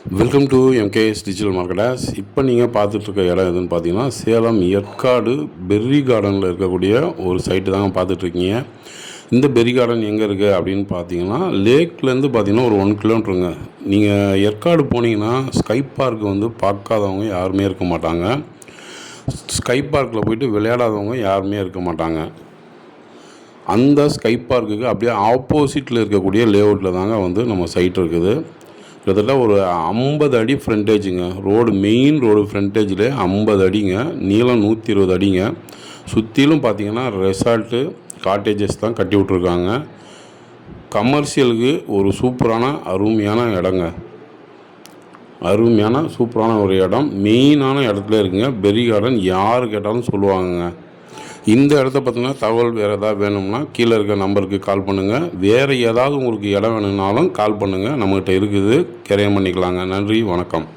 Welcome to MKS digital marketers. இப்போ நீங்கள் பார்த்துட்ருக்க இடம் எதுன்னு பார்த்தீங்கன்னா சேலம் ஏற்காடு பெர்ரி கார்டனில் இருக்கக்கூடிய ஒரு சைட்டு தாங்க பார்த்துட்ருக்கீங்க. இந்த பெர்ரி கார்டன் எங்கே இருக்குது அப்படின்னு பார்த்தீங்கன்னா லேக்லேருந்து பார்த்தீங்கன்னா ஒரு 1 கிலோமீட்டருங்க. நீங்கள் ஏற்காடு போனீங்கன்னா ஸ்கை பார்க் வந்து பார்க்காதவங்க யாருமே இருக்க மாட்டாங்க. ஸ்கை பார்க்கில் போயிட்டு விளையாடாதவங்க யாருமே இருக்க மாட்டாங்க. அந்த ஸ்கை பார்க்குக்கு அப்படியே ஆப்போசிட்டில் இருக்கக்கூடிய லேஅவுட்டில் தாங்க வந்து நம்ம சைட் இருக்குது. கிட்டத்தட்ட ஒரு 50 அடி ஃப்ரண்டேஜுங்க. மெயின் ரோடு ஃப்ரண்டேஜில் 50 அடிங்க, நீளம் 120 அடிங்க. சுற்றிலும் பார்த்திங்கன்னா ரெசார்ட்டு காட்டேஜஸ் தான் கட்டி விட்ருக்காங்க. கமர்ஷியலுக்கு ஒரு அருமையான இடங்க. சூப்பரான ஒரு இடம், மெயினான இடத்துல இருக்குங்க. பெர்ரி கார்டன் யார் கேட்டாலும் சொல்லுவாங்கங்க. இந்த இடத்த பற்றின தகவல் வேறு ஏதாவது வேணும்னா கீழே இருக்க நம்பருக்கு கால் பண்ணுங்கள். வேறு ஏதாவது உங்களுக்கு இடம் வேணும்னாலும் கால் பண்ணுங்கள், நம்மகிட்ட இருக்குது, கிரையம் பண்ணிக்கலாங்க. நன்றி, வணக்கம்.